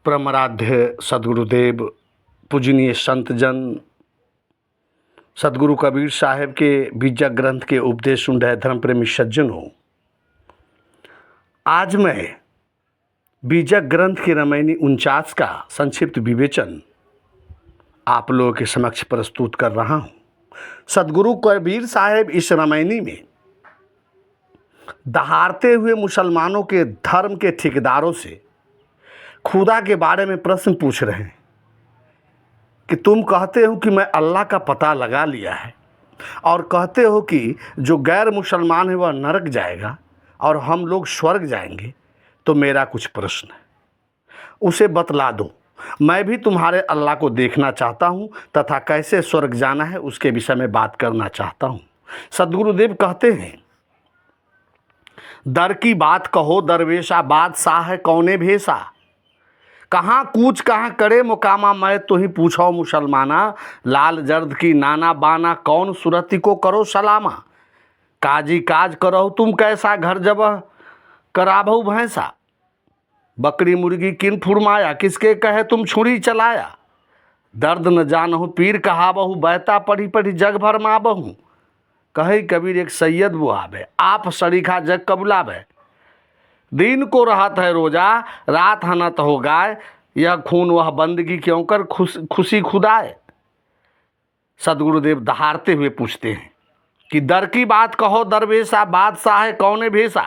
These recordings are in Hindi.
परमाराध्य सदगुरुदेव पूजनीय संतजन सदगुरु कबीर साहब के बीजा ग्रंथ के उपदेश सुन रहे धर्म प्रेमी सज्जनों, आज मैं बीजा ग्रंथ के रामायणी 49 का संक्षिप्त विवेचन आप लोगों के समक्ष प्रस्तुत कर रहा हूँ। सदगुरु कबीर साहब इस रामायणी में दहाड़ते हुए मुसलमानों के धर्म के ठेकेदारों से खुदा के बारे में प्रश्न पूछ रहे हैं कि तुम कहते हो कि मैं अल्लाह का पता लगा लिया है और कहते हो कि जो गैर मुसलमान है वह नरक जाएगा और हम लोग स्वर्ग जाएंगे, तो मेरा कुछ प्रश्न है, उसे बतला दो। मैं भी तुम्हारे अल्लाह को देखना चाहता हूँ तथा कैसे स्वर्ग जाना है उसके विषय में बात करना चाहता हूँ। सदगुरुदेव कहते हैं, दर की बात कहो दरवेशा, बादशाह है कौने भेसा, कहाँ कूच कहाँ करे मुकामा, मैं तो ही पूछो मुसलमाना, लाल जर्द की नाना बाना, कौन सूरती को करो सलामा, काजी काज करो तुम कैसा, घर जब कराबहु भैंसा, बकरी मुर्गी किन फुरमाया, किसके कहे तुम छुरी चलाया, दर्द न जानहु पीर कहाबहु, बहता पढ़ी पढ़ी जग भर माबहु, कहे कबीर एक सैयद बुआबे, आप सरीखा जग कबुलाबे, दिन को रहत है रोजा, रात हनत हो गाय, यह खून वह बंदगी क्यों कर खुशी खुदाए। सदगुरुदेव दहाड़ते हुए पूछते हैं कि दर की बात कहो दरवेशा, बादशाह है कौने भेसा।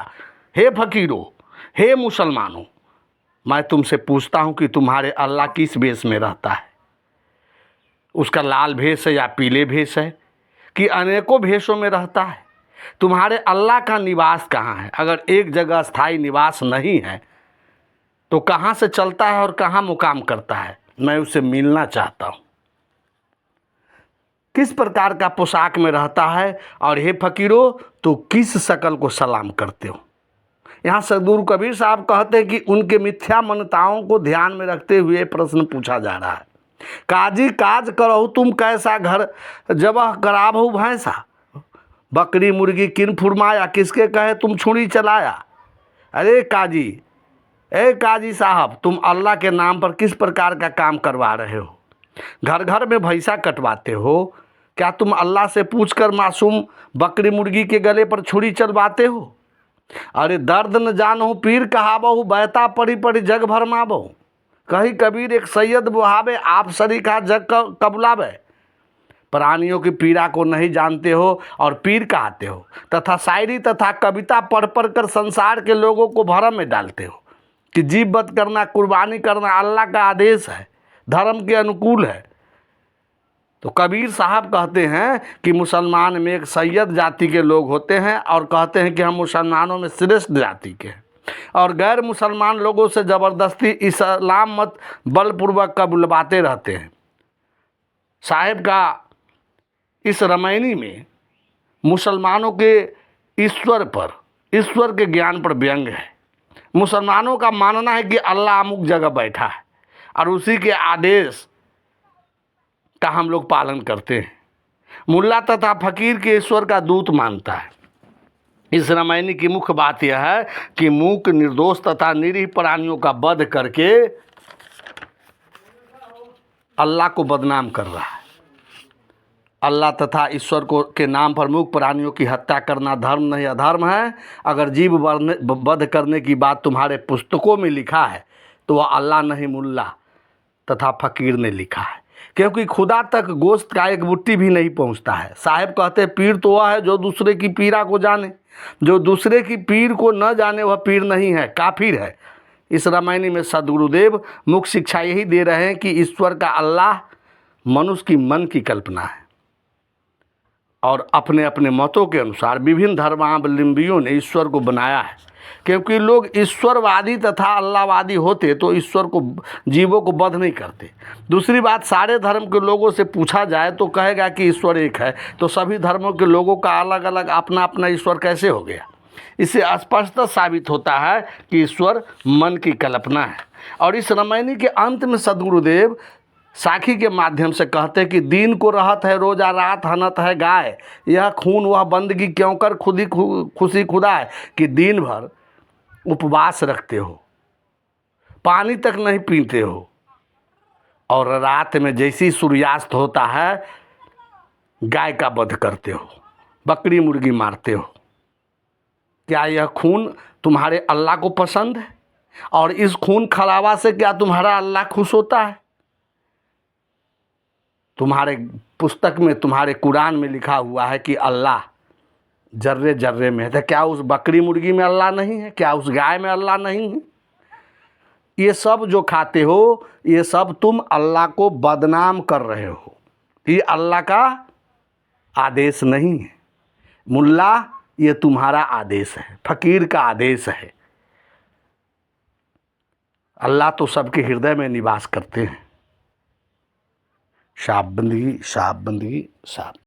हे फकीरों, हे मुसलमानों, मैं तुमसे पूछता हूँ कि तुम्हारे अल्लाह किस भेष में रहता है। उसका लाल भेष है या पीले भेष है कि अनेकों भेषों में रहता है। तुम्हारे अल्लाह का निवास कहाँ है? अगर एक जगह स्थायी निवास नहीं है तो कहाँ से चलता है और कहाँ मुकाम करता है? मैं उससे मिलना चाहता हूँ। किस प्रकार का पोशाक में रहता है और हे फकीरों, तो किस शकल को सलाम करते हो? यहाँ सदगुरु कबीर साहब कहते हैं कि उनके मिथ्या मान्यताओं को ध्यान में रखते हुए प्रश्न पूछा जा रहा है। काजी काज करो तुम कैसा, घर जबह कराबहु भैंसा, बकरी मुर्गी किन फुरमाया, किसके कहे तुम छुरी चलाया। अरे काजी, ए काजी साहब, तुम अल्लाह के नाम पर किस प्रकार का काम करवा रहे हो? घर घर में भैंसा कटवाते हो क्या? तुम अल्लाह से पूछकर मासूम बकरी मुर्गी के गले पर छुरी चलवाते हो? अरे दर्द न जानहु पीर कहाबहु, बहता पढ़ी पढ़ी जग भर माबहु, कही कबीर एक सैयद बुहाबे, आप सरीखा जग कबुलाबे। प्राणियों की पीड़ा को नहीं जानते हो और पीर कहते हो तथा शायरी तथा कविता पढ़ पढ़ कर संसार के लोगों को भरम में डालते हो कि जीव वध करना, कुर्बानी करना अल्लाह का आदेश है, धर्म के अनुकूल है। तो कबीर साहब कहते हैं कि मुसलमान में एक सैयद जाति के लोग होते हैं और कहते हैं कि हम मुसलमानों में श्रेष्ठ जाति के हैं और गैर मुसलमान लोगों से ज़बरदस्ती इस्लाम मत बलपूर्वक कबुलवाते रहते हैं। साहेब का इस रामायणी में मुसलमानों के ईश्वर के ज्ञान पर व्यंग है। मुसलमानों का मानना है कि अल्लाह अमुक जगह बैठा है और उसी के आदेश का हम लोग पालन करते हैं। मुल्ला तथा फकीर के ईश्वर का दूत मानता है। इस रामायणी की मुख्य बात यह है कि मूक, निर्दोष तथा निरीह प्राणियों का वध करके अल्लाह को बदनाम कर रहा है। अल्लाह तथा ईश्वर को के नाम पर मूक प्राणियों की हत्या करना धर्म नहीं अधर्म है। अगर जीव वध करने की बात तुम्हारे पुस्तकों में लिखा है तो वह अल्लाह नहीं, मुल्ला तथा फकीर ने लिखा है, क्योंकि खुदा तक गोश्त का एक बुट्टी भी नहीं पहुंचता है। साहिब कहते हैं, पीर तो वह है जो दूसरे की पीड़ा को जाने, जो दूसरे की पीर को न जाने वह पीर नहीं है, काफिर है। इस रामायणी में सदगुरुदेव मुख्य शिक्षा यही दे रहे हैं कि ईश्वर का अल्लाह मनुष्य की मन की कल्पना है और अपने अपने मतों के अनुसार विभिन्न धर्मावलंबियों ने ईश्वर को बनाया है। क्योंकि लोग ईश्वरवादी तथा अल्लाहवादी होते तो ईश्वर को, जीवों को वध नहीं करते। दूसरी बात, सारे धर्म के लोगों से पूछा जाए तो कहेगा कि ईश्वर एक है, तो सभी धर्मों के लोगों का अलग अलग अपना अपना ईश्वर कैसे हो गया? इससे स्पष्ट साबित होता है कि ईश्वर मन की कल्पना है। और इस रामायणी के अंत में सदगुरुदेव साखी के माध्यम से कहते हैं कि दिन को रहत है रोजा, रात हनत है गाय, यह खून वह बंदगी क्यों कर खुशी खुदा है। कि दिन भर उपवास रखते हो, पानी तक नहीं पीते हो, और रात में जैसे ही सूर्यास्त होता है गाय का वध करते हो, बकरी मुर्गी मारते हो। क्या यह खून तुम्हारे अल्लाह को पसंद है? और इस खून खराबा से क्या तुम्हारा अल्लाह खुश होता है? तुम्हारे पुस्तक में, तुम्हारे कुरान में लिखा हुआ है कि अल्लाह जर्रे जर्रे में है। तो क्या उस बकरी मुर्गी में अल्लाह नहीं है? क्या उस गाय में अल्लाह नहीं है? ये सब जो खाते हो, ये सब तुम अल्लाह को बदनाम कर रहे हो। ये अल्लाह का आदेश नहीं है मुल्ला, ये तुम्हारा आदेश है, फकीर का आदेश है। अल्लाह तो सबके हृदय में निवास करते हैं। शाब बंदगी, शाब बंदगी, शाब।